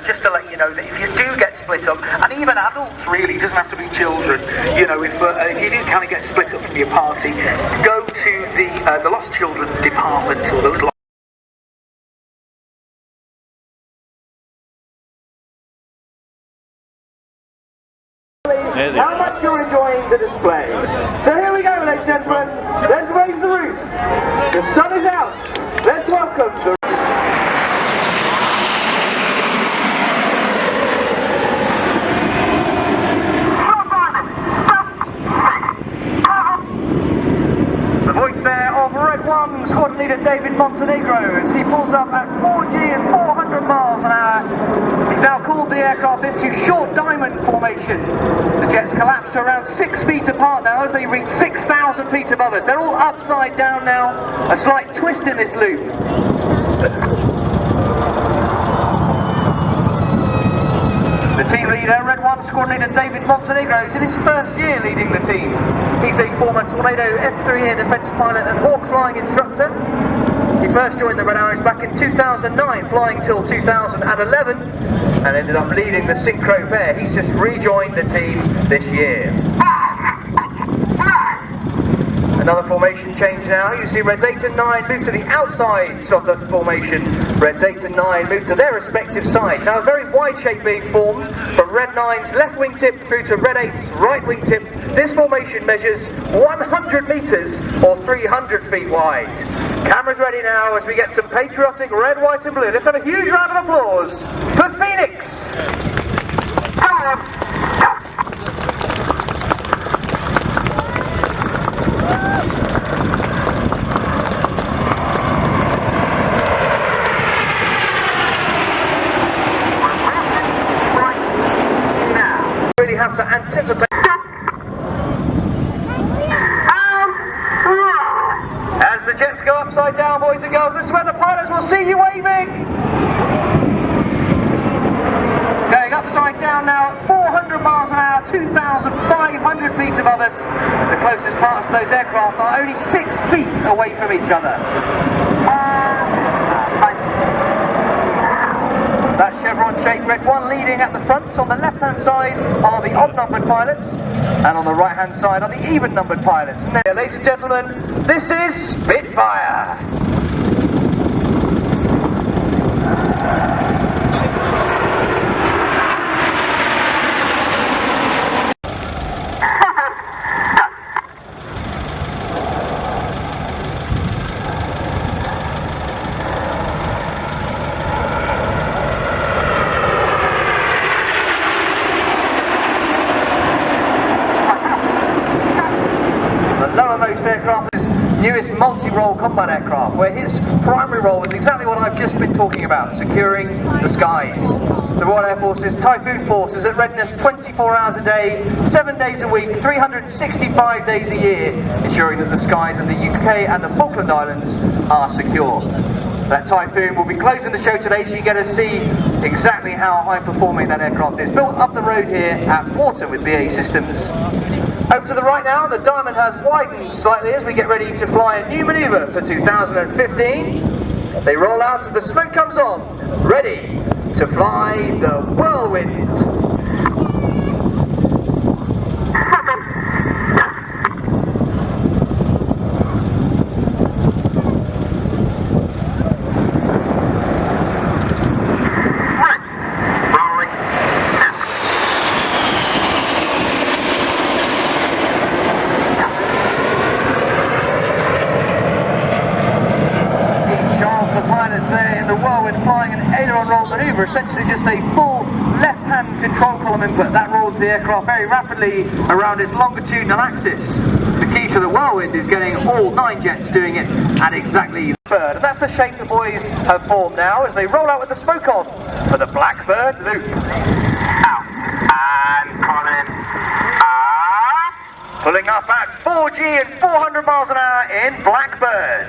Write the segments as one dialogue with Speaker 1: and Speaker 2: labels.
Speaker 1: just to let you know that if you do get split up, and even adults really, doesn't have to be children, you know, if you do kind of get split up from your party, go to the Lost Children department or those.
Speaker 2: How much you're enjoying the display. So here we go, ladies and gentlemen. Let's raise the roof. The sun is out. Let's welcome the... The voice there of Red 1 Squadron Leader David Montenegro as he pulls up at 4G and 400 miles an hour. He's now called the aircraft into short diamond formation. The jets collapse to around 6 feet apart now as they reach 6,000 feet above us. They're all upside down now, a slight twist in this loop. The team leader, Red 1 Squadron Leader David Montenegro, is in his first year leading the team. He's a former Tornado F3 air defence pilot and Hawk flying instructor. He first joined the Red Arrows back in 2009, flying till 2011, and ended up leading the Synchro pair. He's just rejoined the team this year. Another formation change now. You see Reds 8 and 9 move to the outsides of the formation. Reds 8 and 9 move to their respective sides. Now a very wide shape being formed from Red 9's left wingtip through to Red 8's right wingtip. This formation measures 100 metres or 300 feet wide. Cameras ready now as we get some patriotic red, white and blue. Let's have a huge round of applause for Phoenix. Really have to anticipate. As the jets go upside down, boys and girls, this is where the pilots will see you waving. Going upside down now, 400 miles an hour, 2,500 feet above us. The closest parts of those aircraft are only 6 feet away from each other. That chevron-shaped Red 1 leading at the front. On the left-hand side are the odd-numbered pilots, and on the right-hand side are the even-numbered pilots. Now, ladies and gentlemen, this is Spitfire. Aircraft is newest multi-role combat aircraft, where his primary role is exactly what I've just been talking about, securing the skies. The Royal Air Force's Typhoon Force is at readiness 24 hours a day, 7 days a week, 365 days a year, ensuring that the skies of the UK and the Falkland Islands are secure. That Typhoon will be closing the show today, so you get to see exactly how high performing that aircraft is. Built up the road here at Water with BAE Systems. Over to the right now, the diamond has widened slightly as we get ready to fly a new manoeuvre for 2015. They roll out as the smoke comes on, ready to fly the Whirlwind. Manoeuvre, essentially just a full left-hand control column input that rolls the aircraft very rapidly around its longitudinal axis. The key to the Whirlwind is getting all 9 jets doing it at exactly the third. And that's the shape the boys have formed now as they roll out with the smoke on for the Blackbird loop. Out and Colin. Pulling up at 4G and 400 miles an hour in Blackbird.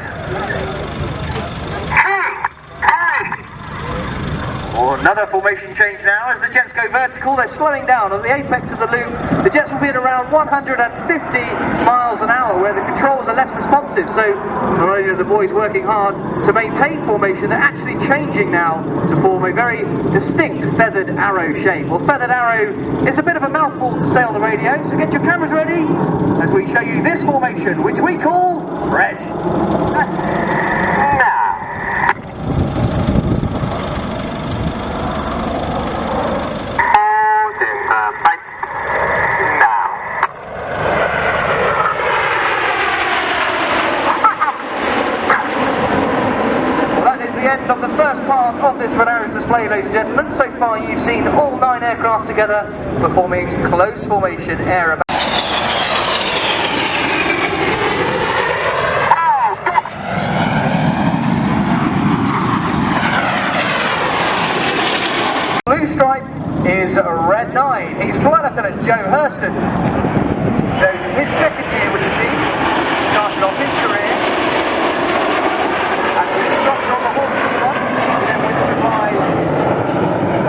Speaker 2: Another formation change now as the jets go vertical. They're slowing down at the apex of the loop. The jets will be at around 150 miles an hour, where the controls are less responsive. So not only are the boys working hard to maintain formation, they're actually changing now to form a very distinct feathered arrow shape. Well, feathered arrow is a bit of a mouthful to say on the radio, so get your cameras ready as we show you this formation, which we call Red. Of the first part of this Red Arrows display, ladies and gentlemen. So far you've seen all 9 aircraft together performing close formation air about. Blue stripe is Red 9. He's Flight Lieutenant Joe Hurston. Goes in his second year with the team. Started off his career as an instructor on the Hawk 2-1. He then went to fly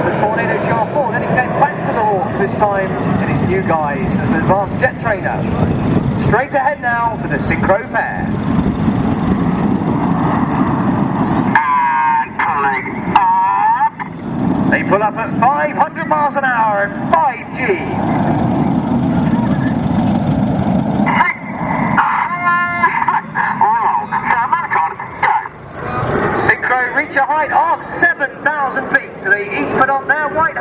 Speaker 2: the Tornado GR4. Then he came back to the Hawk, this time in his new guise as an advanced jet trainer. Straight ahead now for the synchro pair. And pulling up. They pull up at 500 miles an hour and 5G. Reach a height of 7,000 feet. So they each put on their white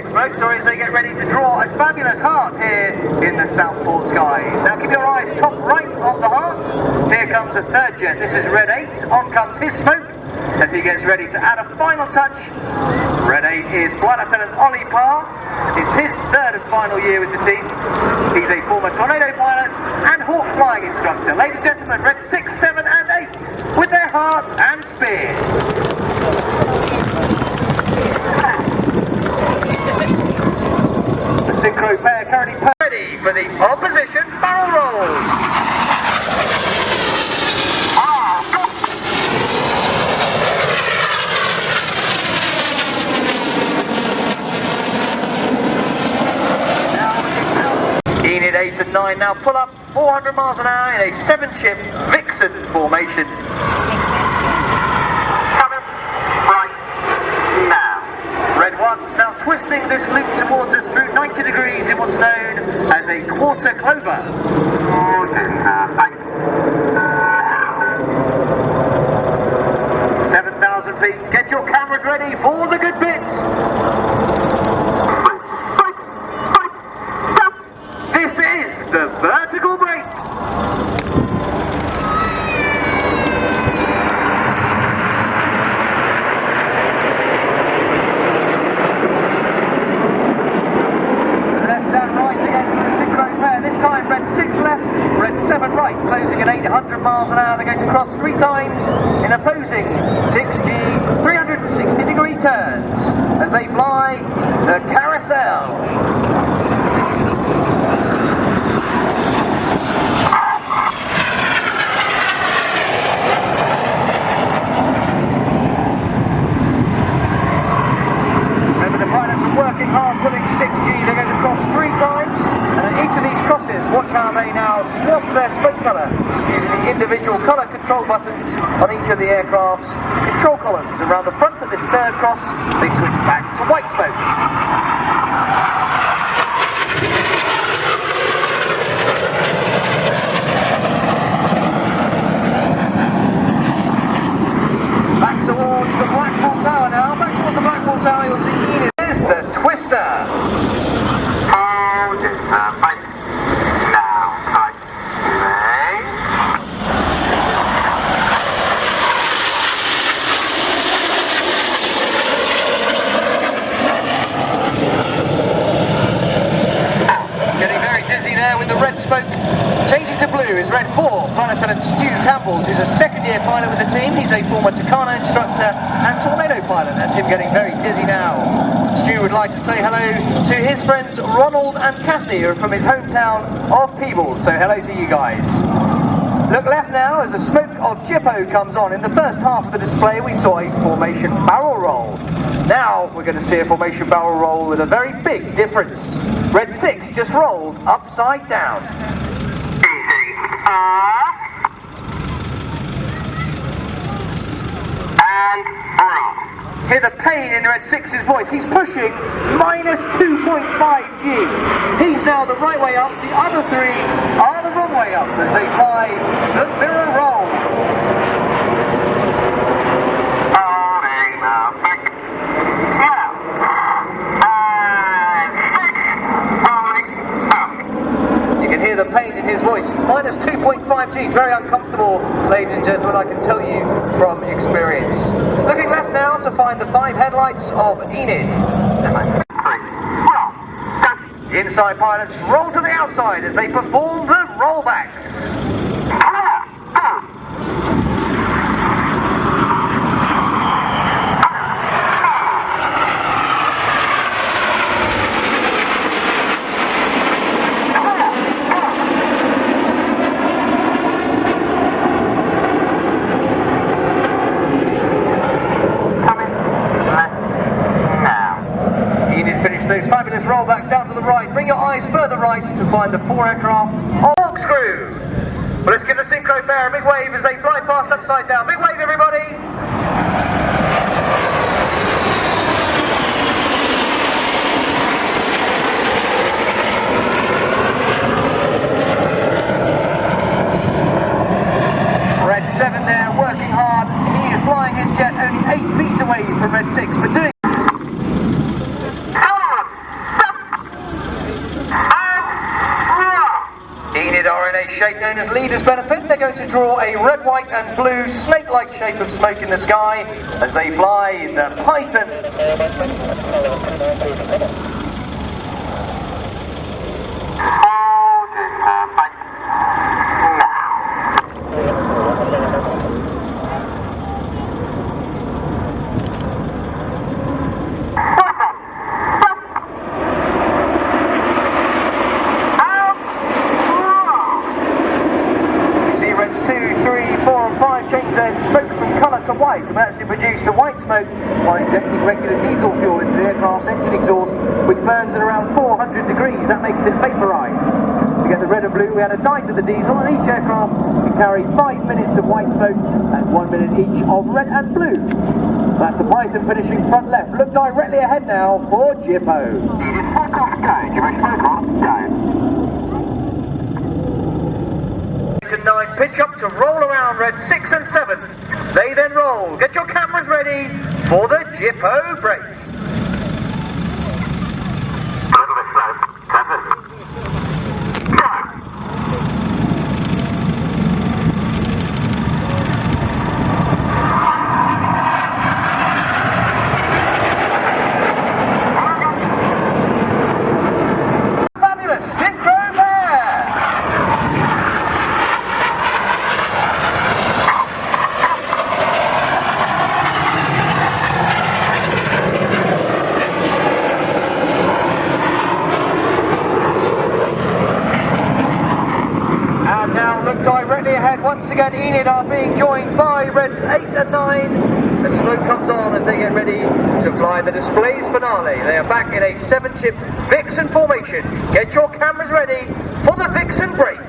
Speaker 2: smoke, as they get ready to draw a fabulous heart here in the Southport skies. Now keep your eyes top right of the heart. Here comes a third jet. This is Red 8. On comes his smoke as he gets ready to add a final touch. Red 8 is Flight Lieutenant Ollie Parr. It's his third and final year with the team. He's a former Tornado pilot and Hawk flying instructor. Ladies and gentlemen, Red 6, 7 and 8 with their hearts and spears. The synchro pair currently ready for the opposition barrel rolls. Enid 8 and 9 now pull up 400 miles an hour in a 7-ship Vixen formation. Coming right now. Red 1's now twisting this loop towards us through 90 degrees in what's known as a quarter clover. 7,000 feet. Get your cameras ready for the good bits. This is the vertical brake. Left and right again for the synchro pair. This time Red 6 left, Red 7 right, closing at 800 miles an hour. They're going to cross 3 times in opposing 6G 360-degree turns as they fly the carousel. Working hard, pulling 6G, they're going to cross 3 times, and at each of these crosses, watch how they now swap their smoke colour, using the individual colour control buttons on each of the aircraft's control columns. Around the front of this third cross, they switch back to white smoke. Back towards the Blackpool Tower now, back towards the Blackpool Tower, you'll see Enid. The twister. Hold it, right. Now, tight. Getting very dizzy there with the red smoke. Changing to blue is Red 4, Flight Lieutenant Stu Campbell, who's a second-year pilot with the team. He's a former Tucano instructor and Tornado pilot. That's him getting very dizzy now. Stu would like to say hello to his friends Ronald and Kathy, who are from his hometown of Peebles. So hello to you guys. Look left now as the smoke of Jippo comes on. In the first half of the display we saw a formation barrel roll. Now we're going to see a formation barrel roll with a very big difference. Red 6 just rolled upside down.
Speaker 3: And roll.
Speaker 2: Hear the pain in Red 6's voice. He's pushing minus 2.5 G. He's now the right way up. The other three are the wrong way up as they fly the mirror roll. The pain in his voice. Minus 2.5 G is very uncomfortable, ladies and gentlemen, I can tell you from experience. Looking left now to find the 5 headlights of Enid. The inside pilots roll to the outside as they perform the rollbacks. Those fabulous rollbacks down to the right. Bring your eyes further right to find the 4 aircraft on corkscrew. Well, let's give the synchro pair a big wave as they fly past upside down. Big wave, everybody! Red 7 there, working hard. He is flying his jet only 8 feet away from Red 6, but doing RNA shape known as leader's benefit. They're going to draw a red, white and blue snake-like shape of smoke in the sky as they fly the Python. Change their smoke from colour to white and actually produce the white smoke by injecting regular diesel fuel into the aircraft's engine exhaust, which burns at around 400 degrees. That makes it vaporise. To get the red and blue, we had a dye to the diesel, and each aircraft can carry 5 minutes of white smoke and 1 minute each of red and blue. That's the Python finishing front left. Look directly ahead now for Jippo.
Speaker 3: Smoke off, go. Give me smoke off, go.
Speaker 2: 9 pitch up to roll around Red 6 and 7. They then roll. Get your cameras ready for the Jippo break.
Speaker 3: A little bit slow. 7. Go.
Speaker 2: Fabulous synchro pair. Directly ahead, once again Enid are being joined by Reds 8 and 9. The smoke comes on as they get ready to fly the displays finale. They are back in a 7-ship Vixen formation. Get your cameras ready for the Vixen break.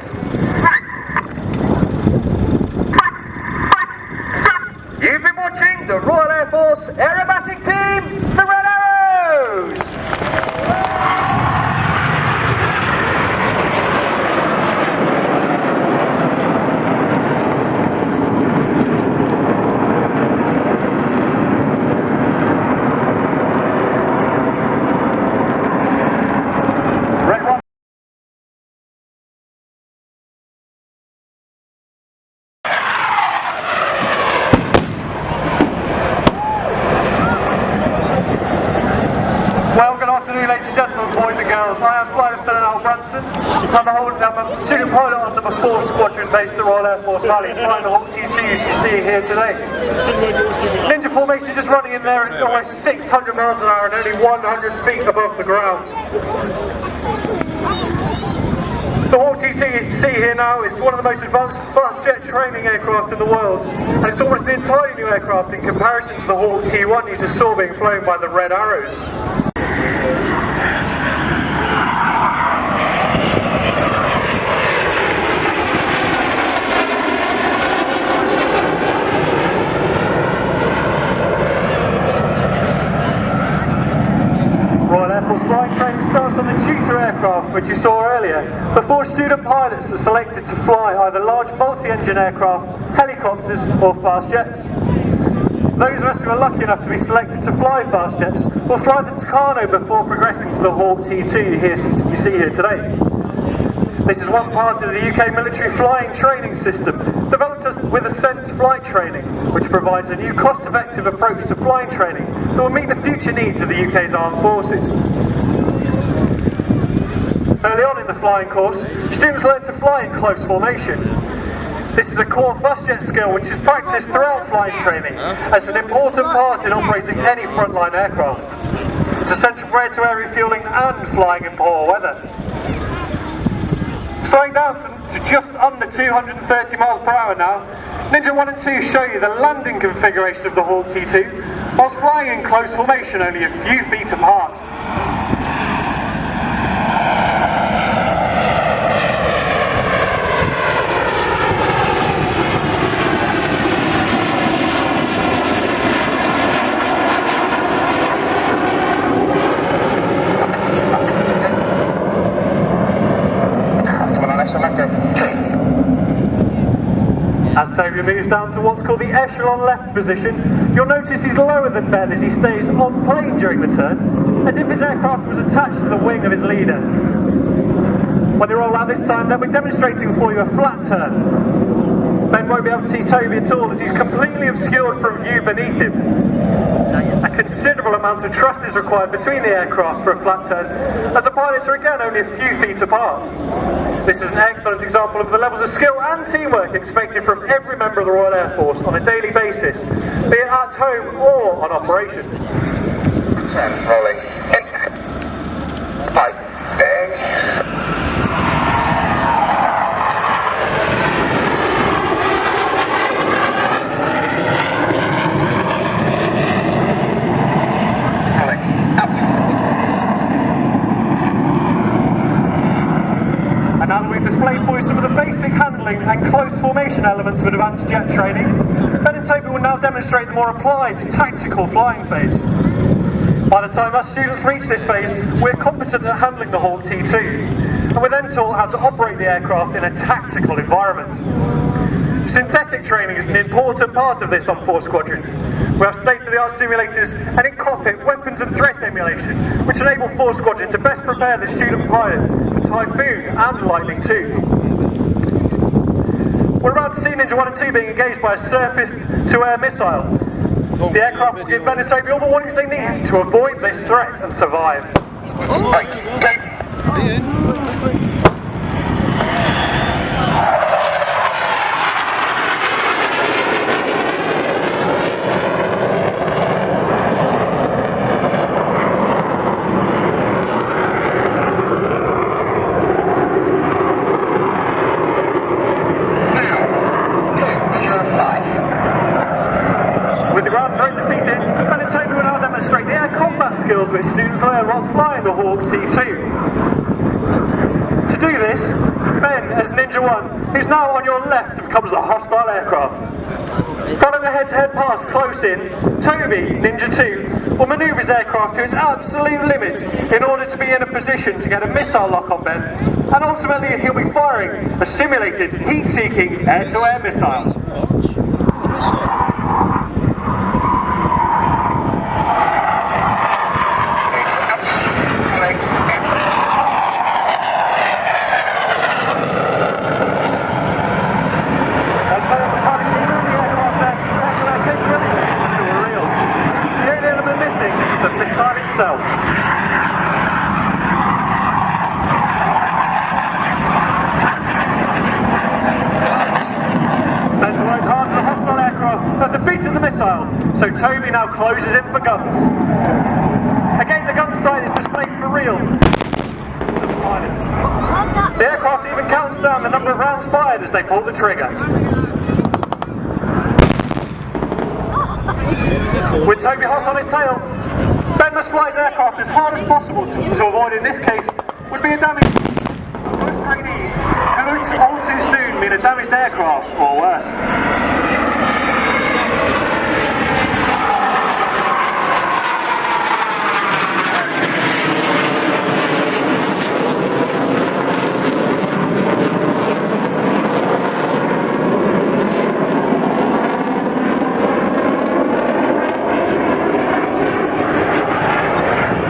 Speaker 2: You've been watching the Royal Air Force aerobatic team, the Red Arrows! Ladies and gentlemen, boys and girls, I am Flight Lieutenant Al Branson. I'm a student pilot on number 4 squadron based at Royal Air Force Valley, flying the Hawk TT as you see here today. Ninja formation just running in there at almost 600 miles an hour and only 100 feet above the ground. The Hawk TT
Speaker 4: see here now, it's one of the most advanced fast jet training aircraft in the world, and it's almost an entirely new aircraft in comparison to the Hawk T1 you just saw being flown by the Red Arrows. Flying training starts on the tutor aircraft, which you saw earlier, before student pilots are selected to fly either large multi-engine aircraft, helicopters or fast jets. Those of us who are lucky enough to be selected to fly fast jets will fly the Tucano before progressing to the Hawk T2 you see here today. This is one part of the UK military flying training system, developed with Ascent flight training, which provides a new cost-effective approach to flying training that will meet the future needs of the UK's armed forces. Early on in the flying course, students learn to fly in close formation. This is a core fast jet skill which is practiced throughout flying training as an important part in operating any frontline aircraft. It's essential for air-to-air refuelling and flying in poor weather. Slowing down to just under 230 miles per hour now, Ninja 1 and 2 show you the landing configuration of the Hawk T2 whilst flying in close formation only a few feet apart. As Toby moves down to what's called the echelon left position, you'll notice he's lower than Ben as he stays on plane during the turn, as if his aircraft was attached to the wing of his leader. When they roll out this time, they'll be demonstrating for you a flat turn. Ben won't be able to see Toby at all as he's completely obscured from view beneath him. A considerable amount of trust is required between the aircraft for a flat turn, as the pilots are again only a few feet apart. This is an excellent example of the levels of skill and teamwork expected from every member of the Royal Air Force on a daily basis, be it at home or on operations.
Speaker 3: Rolling.
Speaker 4: Now that we've displayed for you some of the basic handling and close formation elements of advanced jet training, Ben and Toby will now demonstrate the more applied tactical flying phase. By the time our students reach this phase, we're competent at handling the Hawk T2, and we're then taught how to operate the aircraft in a tactical environment. Synthetic training is an important part of this on 4 Squadron. We have state-of-the-art simulators and in-cockpit weapons and threat emulation, which enable 4 Squadron to best prepare the student pilots for Typhoon and Lightning II. We're about to see Ninja 1 and 2 being engaged by a surface-to-air missile. The aircraft will give Ben and Toby all the warnings they need to avoid this threat and survive. Skills which students learn whilst flying the Hawk T2. To do this, Ben as Ninja 1, who's now on your left, becomes a hostile aircraft. Following a head-to-head pass close in, Toby, Ninja 2, will manoeuvre his aircraft to its absolute limit in order to be in a position to get a missile lock on Ben, and ultimately he'll be firing a simulated heat-seeking air-to-air missile. So Toby now closes in for guns. Again, the gun sight is displayed for real. The pilots. The aircraft even counts down the number of rounds fired as they pull the trigger. With Toby hot on his tail, Ben must fly his aircraft as hard as possible to avoid, in this case, would be a damage. Most trainees could all too soon mean a damaged aircraft or worse.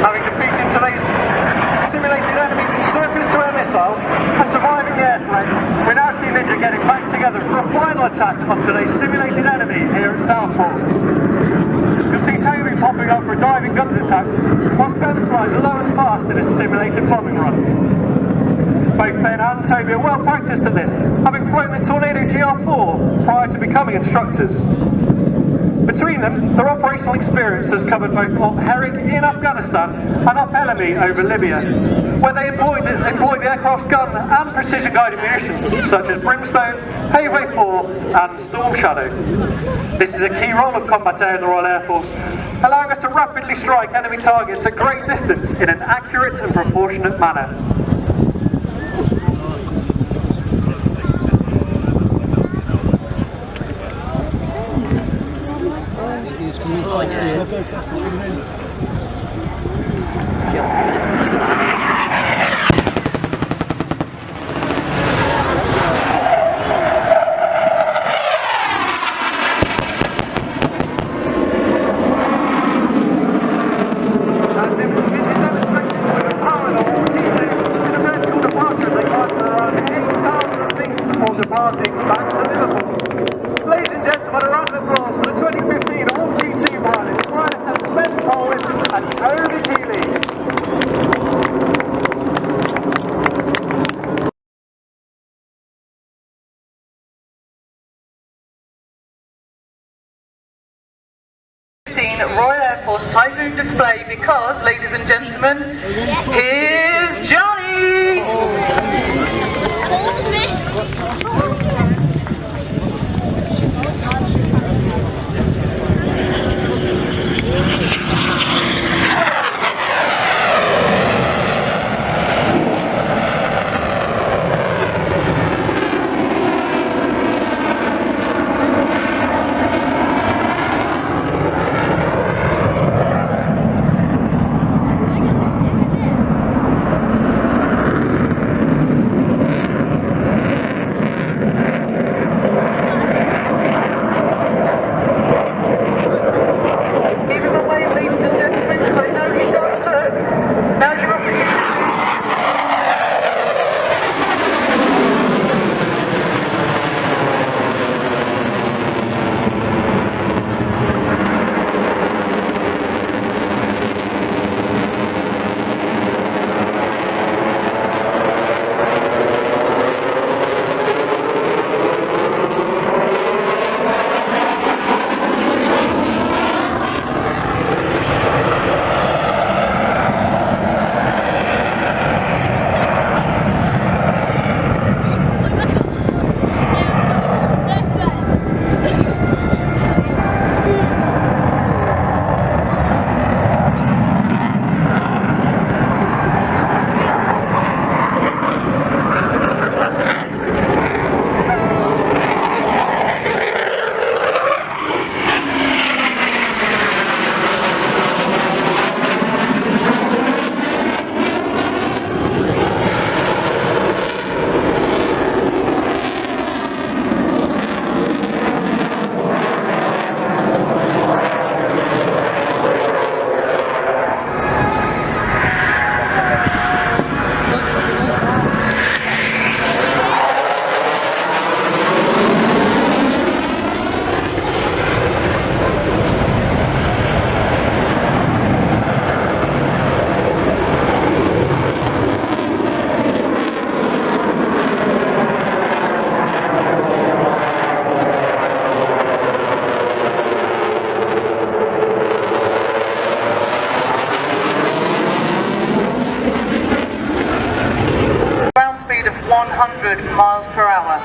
Speaker 4: Having defeated today's simulated enemies surface-to-air missiles and surviving the air threats, we now see Ninja getting back together for a final attack on today's simulated enemy here at Southport. You'll see Toby popping up for a diving guns attack, whilst Ben flies low and fast in a simulated bombing run. Both Ben and Toby are well practiced at this, having flown the Tornado GR4 prior to becoming instructors. Between them, their operational experience has covered both Op Herrick in Afghanistan and Op Elemi over Libya, where they employed the aircraft's gun and precision-guided munitions such as Brimstone, Hayway 4 and Storm Shadow. This is a key role of combat air in the Royal Air Force, allowing us to rapidly strike enemy targets at great distance in an accurate and proportionate manner. Departing back to Liverpool. Ladies and gentlemen, a round of applause for the 2015 All-G2 pilots, Ryan Ben Colwyn and Toby Keeley.
Speaker 1: Royal Air Force Typhoon display because, ladies and gentlemen, here's Johnny!
Speaker 5: Hold me! miles per hour.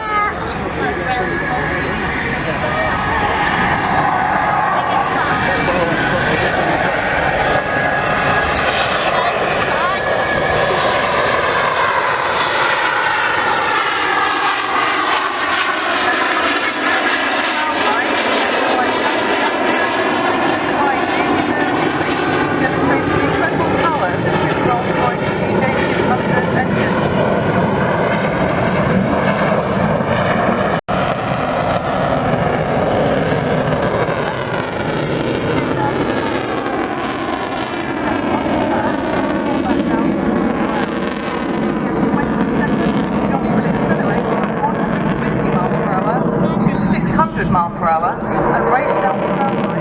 Speaker 5: Mile per hour and race down the runway.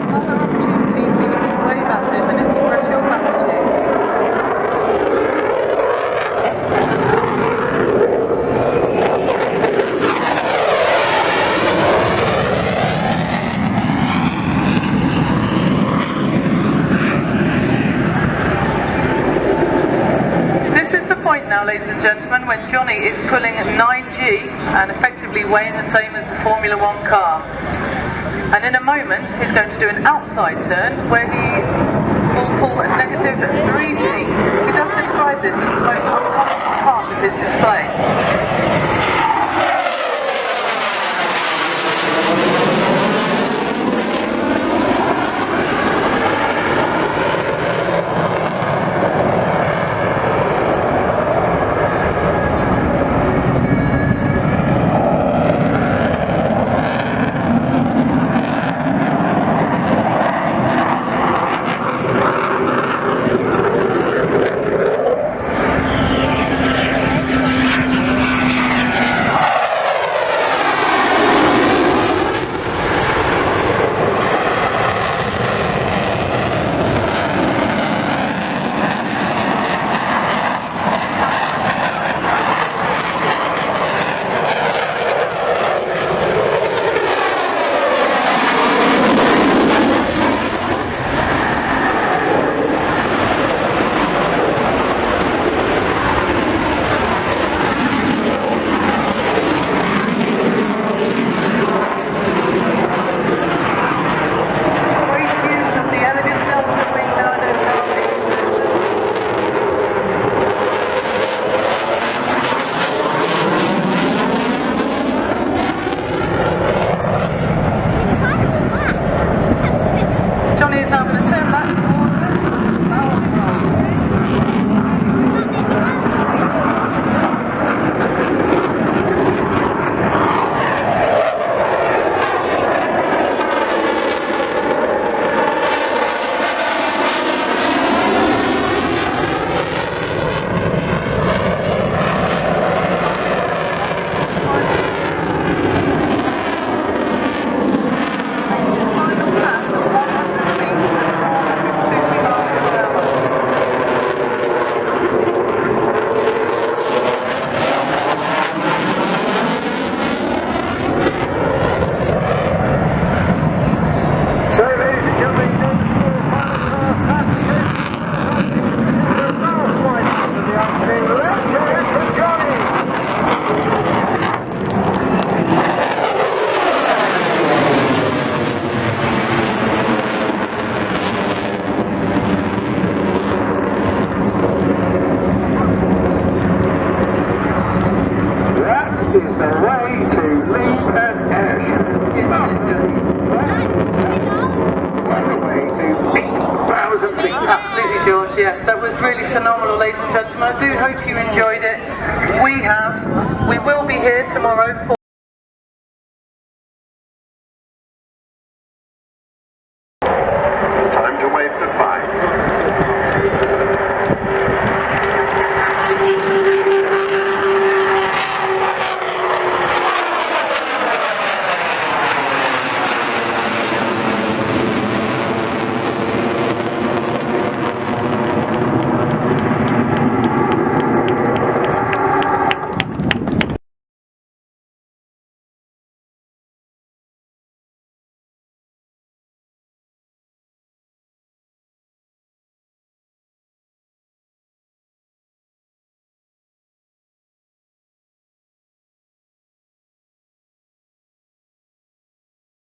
Speaker 5: Another opportunity for you to wave at him and express your gratitude. This is the point now, ladies and gentlemen, when Johnny is pulling 9G and effectively weighing the same as the Formula 1 car. And in a moment he's going to do an outside turn where he will pull a negative 3G. He does describe this as the most uncomfortable part of his display. Absolutely, George, yes, that was really phenomenal, ladies and gentlemen. I do hope you enjoyed it. We will be here tomorrow for